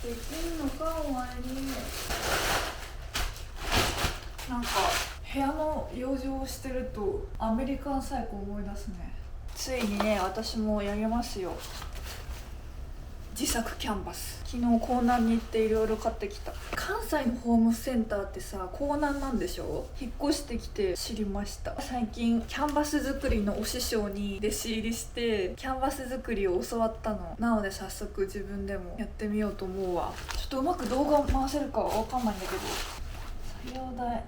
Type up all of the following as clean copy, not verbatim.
できんのかお前に。なんか部屋の養生をしてるとアメリカンサイコ思い出すね。ついにね、私もやりますよ、自作キャンバス。昨日港南に行っていろいろ買ってきた。関西のホームセンターってさ、港南なんでしょ。引っ越してきて知りました。最近キャンバス作りのお師匠に弟子入りしてキャンバス作りを教わったの。なので早速自分でもやってみようと思うわ。ちょっとうまく動画を回せるかは分かんないんだけど。作業台、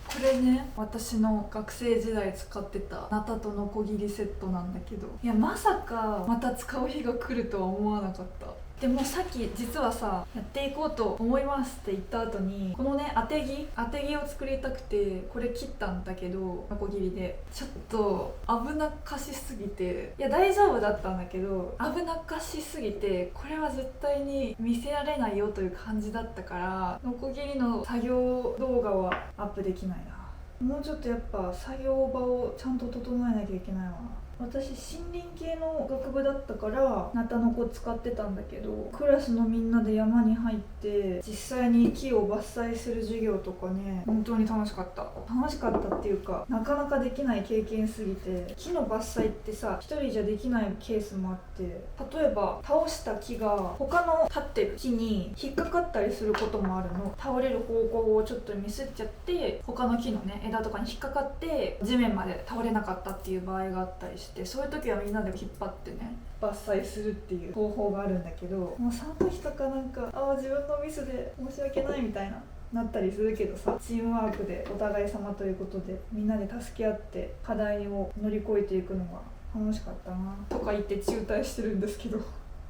これね、私の学生時代使ってたナタとノコギリセットなんだけど、いやまさかまた使う日が来るとは思わなかった。でもさっき実はさ、やっていこうと思いますって言った後に、このね、当て木を作りたくてこれ切ったんだけど、ノコギリでちょっと危なっかしすぎて、いや大丈夫だったんだけど危なっかしすぎて、これは絶対に見せられないよという感じだったから、ノコギリの作業動画はアップできないな。もうちょっとやっぱ作業場をちゃんと整えなきゃいけないわ。私森林系の学部だったからナタノコ使ってたんだけど、クラスのみんなで山に入って実際に木を伐採する授業とかね、本当に楽しかったっていうか、なかなかできない経験すぎて。木の伐採ってさ、一人じゃできないケースもあって、例えば倒した木が他の立ってる木に引っかかったりすることもあるの。倒れる方向をちょっとミスっちゃって他の木のね、枝とかに引っかかって地面まで倒れなかったっていう場合があったりして、そういう時はみんなで引っ張ってね、伐採するっていう方法があるんだけど、もうその時とかなんか自分のミスで申し訳ないみたいなったりするけどさ、チームワークでお互い様ということでみんなで助け合って課題を乗り越えていくのが楽しかったなとか言って中退してるんですけど、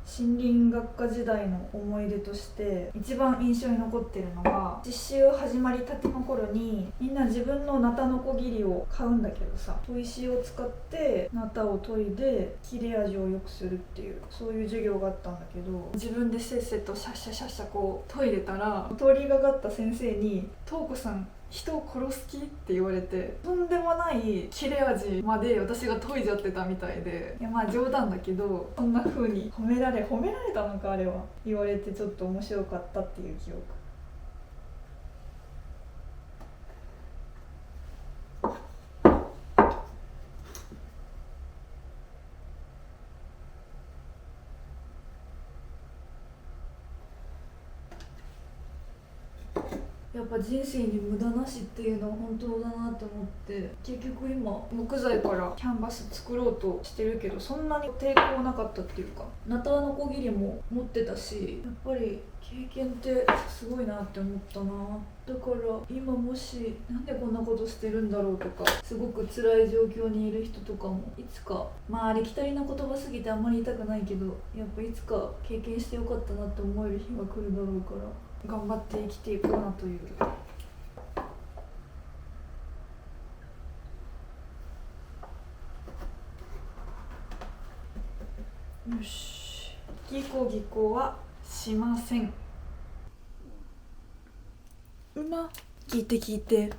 森林学科時代の思い出として一番印象に残ってるのが、実習始まりたての頃にみんな自分のナタノコギリを買うんだけどさ、砥石を使ってナタを研いで切れ味を良くするっていう、そういう授業があったんだけど、自分でせっせとシャッシャシャッシャこう研いでたら、通りがかった先生に「瞳子さん人を殺す気?」って言われて、とんでもない切れ味まで私が研いじゃってたみたいで、いやまあ冗談だけど、そんな風に褒められたのかあれは、言われてちょっと面白かったっていう記憶。やっぱ人生に無駄なしっていうのは本当だなって思って、結局今木材からキャンバス作ろうとしてるけど、そんなに抵抗なかったっていうか、ナタノコギリも持ってたし、やっぱり経験ってすごいなって思ったな。だから今もしなんでこんなことしてるんだろうとか、すごく辛い状況にいる人とかも、いつか、まあありきたりな言葉すぎてあんまり言いたくないけど、やっぱいつか経験してよかったなって思える日が来るだろうから、頑張って生きていこうなという。よし、技巧はしません。聞いて、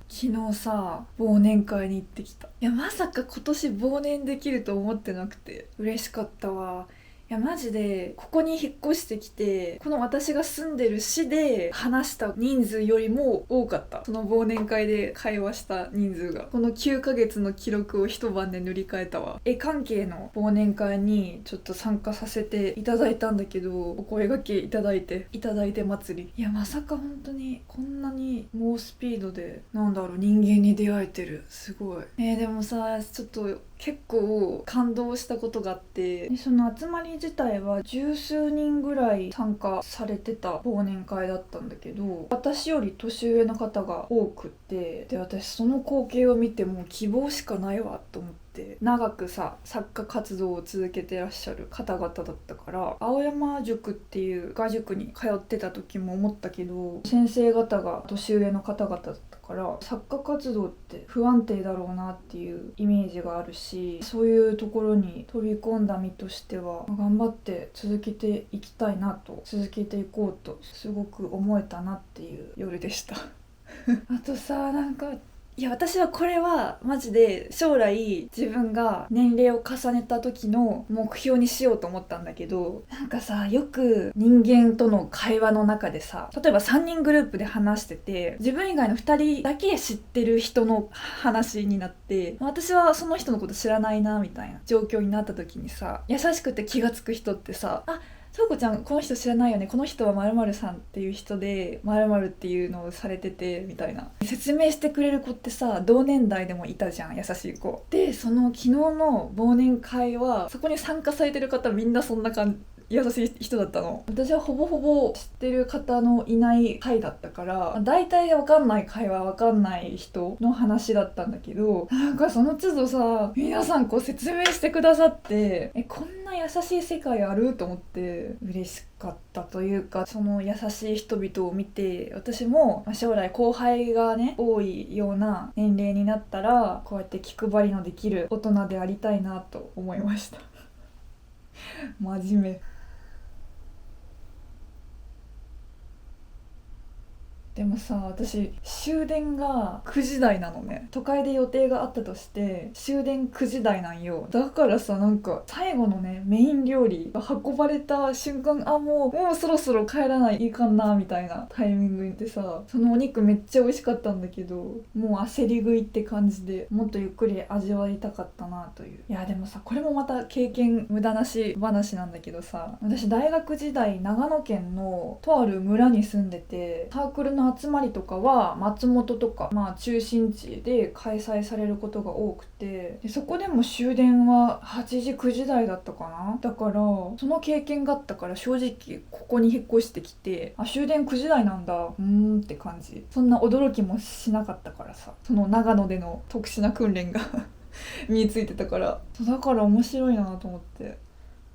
昨日さ忘年会に行ってきた。いやまさか今年忘年できると思ってなくて嬉しかったわ。いやマジでここに引っ越してきて、この私が住んでる市で話した人数よりも多かった。その忘年会で会話した人数が、この9ヶ月の記録を一晩で塗り替えたわ。絵関係の忘年会にちょっと参加させていただいたんだけど、お声掛けいただいて祭り。いやまさか本当にこんなに猛スピードで人間に出会えてる、すごい。でもさ、ちょっと結構感動したことがあって、その集まり自体は十数人ぐらい参加されてた忘年会だったんだけど、私より年上の方が多くって、で私その光景を見てもう希望しかないわと思って、長くさ作家活動を続けてらっしゃる方々だったから、青山塾っていう画塾に通ってた時も思ったけど、先生方が年上の方々だったから作家活動って不安定だろうなっていうイメージがあるし、そういうところに飛び込んだ身としては頑張って続けていきたいなと、続けていこうとすごく思えたなっていう夜でしたあとさ、なんかいや私はこれはマジで将来自分が年齢を重ねた時の目標にしようと思ったんだけど、なんかさ、よく人間との会話の中でさ、例えば3人グループで話してて自分以外の2人だけ知ってる人の話になって、私はその人のこと知らないなみたいな状況になった時にさ、優しくて気がつく人ってさ、あ、そうこちゃんこの人知らないよね、この人は〇〇さんっていう人で〇〇っていうのをされててみたいな説明してくれる子ってさ、同年代でもいたじゃん、優しい子で。その昨日の忘年会はそこに参加されてる方みんなそんな感じ、優しい人だったの。私はほぼほぼ知ってる方のいない会だったから、大体わかんない会話わかんない人の話だったんだけど、なんかその都度さ、皆さんこう説明してくださって、こんな優しい世界あると思って嬉しかったというか、その優しい人々を見て私も将来後輩がね多いような年齢になったらこうやって気配りのできる大人でありたいなと思いました真面目。でもさ、私終電が9時台なのね。都会で予定があったとして終電9時台なんよ。だからさ、なんか最後のねメイン料理が運ばれた瞬間、あ、もうそろそろ帰らないかんなみたいなタイミングでさ、そのお肉めっちゃ美味しかったんだけど、もう焦り食いって感じで、もっとゆっくり味わいたかったなという。いやでもさ、これもまた経験無駄なし話なんだけどさ、私大学時代長野県のとある村に住んでて、サークルの集まりとかは松本とか、中心地で開催されることが多くて、でそこでも終電は8時9時台だったかな。だからその経験があったから、正直ここに引っ越してきて、あ、終電9時台なんだって感じ。そんな驚きもしなかったからさ、その長野での特殊な訓練が身についてたから、だから面白いなと思って。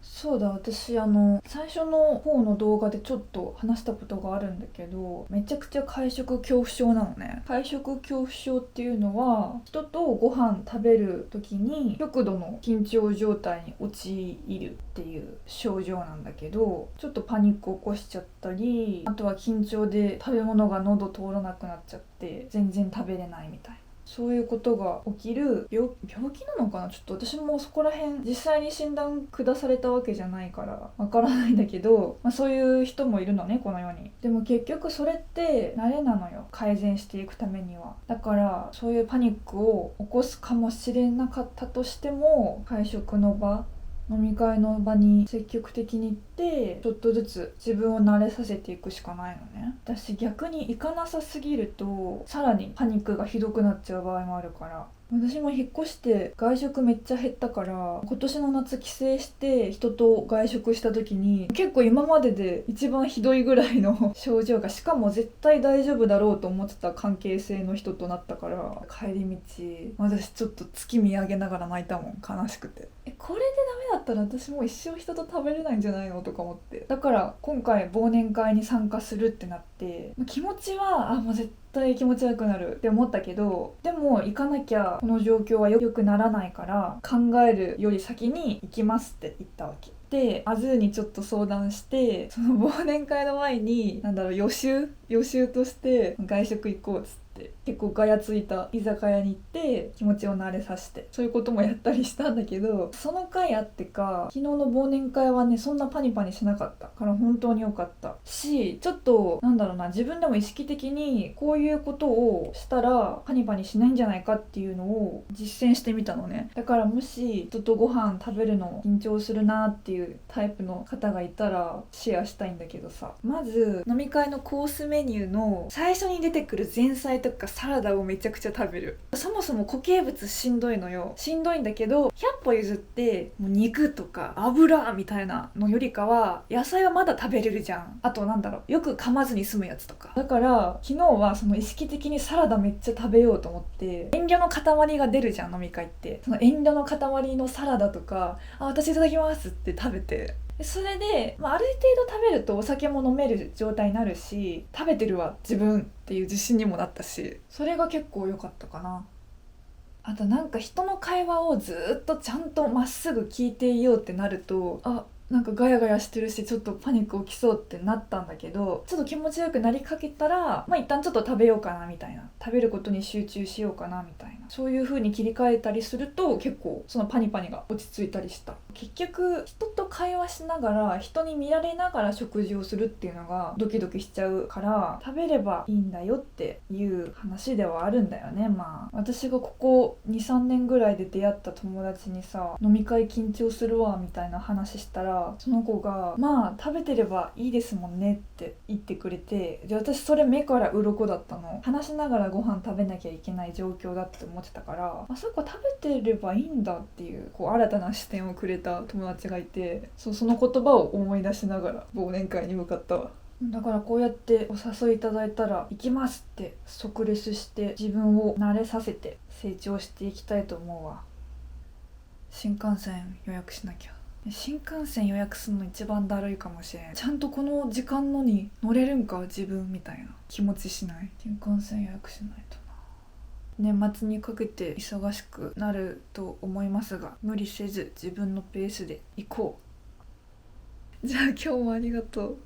そうだ、私最初の方の動画でちょっと話したことがあるんだけど、めちゃくちゃ会食恐怖症なのね。会食恐怖症っていうのは、人とご飯食べる時に極度の緊張状態に陥るっていう症状なんだけど、ちょっとパニックを起こしちゃったり、あとは緊張で食べ物が喉通らなくなっちゃって全然食べれないみたいな、そういうことが起きる病気なのかな。ちょっと私もそこら辺実際に診断下されたわけじゃないからわからないんだけど、そういう人もいるのね、この世に。でも結局それって慣れなのよ、改善していくためには。だからそういうパニックを起こすかもしれなかったとしても、会食の場、飲み会の場に積極的に行ってちょっとずつ自分を慣れさせていくしかないのね。私逆に行かなさすぎるとさらにパニックがひどくなっちゃう場合もあるから。私も引っ越して外食めっちゃ減ったから、今年の夏帰省して人と外食した時に結構今までで一番ひどいぐらいの症状が、しかも絶対大丈夫だろうと思ってた関係性の人となったから、帰り道私ちょっと月見上げながら泣いたもん、悲しくて。これでダメだったら私もう一生人と食べれないんじゃないのとか思って。だから今回忘年会に参加するってなって、気持ちはもう絶対気持ち悪くなるって思ったけど、でも行かなきゃこの状況は良くならないから、考えるより先に行きますって言ったわけで、アズーにちょっと相談して、その忘年会の前に予習として外食行こうっつって、結構ガヤついた居酒屋に行って気持ちを慣れさせて、そういうこともやったりしたんだけど、その回あってか昨日の忘年会はね、そんなパニパニしなかったから本当に良かったし、ちょっと自分でも意識的にこういうことをしたらパニパニしないんじゃないかっていうのを実践してみたのね。だからもし人とご飯食べるの緊張するなっていうタイプの方がいたらシェアしたいんだけどさ、まず飲み会のコースメニューの最初に出てくる前菜とかサラダをめちゃくちゃ食べる。そもそも固形物しんどいのよ。しんどいんだけど、100歩譲ってもう肉とか油みたいなのよりかは野菜はまだ食べれるじゃん。あとよく噛まずに済むやつとか。だから昨日はその意識的にサラダめっちゃ食べようと思って、遠慮の塊が出るじゃん、飲み会って。その遠慮の塊のサラダとか、私いただきますって食べて、それで、ある程度食べるとお酒も飲める状態になるし、食べてるわ自分っていう自信にもなったし、それが結構良かったかな。あと人の会話をずっとちゃんとまっすぐ聞いていようってなると、なんかガヤガヤしてるしちょっとパニック起きそうってなったんだけど、ちょっと気持ちよくなりかけたら、まあ一旦ちょっと食べようかなみたいな、食べることに集中しようかなみたいな、そういう風に切り替えたりすると結構そのパニパニが落ち着いたりした。結局人と会話しながら、人に見られながら食事をするっていうのがドキドキしちゃうから、食べればいいんだよっていう話ではあるんだよね。まあ私がここ 2,3 年ぐらいで出会った友達にさ、飲み会緊張するわみたいな話したら、その子がまあ食べてればいいですもんねって言ってくれて、で私それ目から鱗だったの。話しながらご飯食べなきゃいけない状況だって思ってたから、あ、そっか、食べてればいいんだっていう、こう新たな視点をくれた友達がいて、その言葉を思い出しながら忘年会に向かったわ。だからこうやってお誘いいただいたら行きますって即レスして自分を慣れさせて成長していきたいと思うわ。新幹線予約しなきゃ。新幹線予約するの一番だるいかもしれん。ちゃんとこの時間のに乗れるんか自分みたいな気持ちしない？新幹線予約しないとな。年末にかけて忙しくなると思いますが、無理せず自分のペースで行こう。じゃあ今日もありがとう。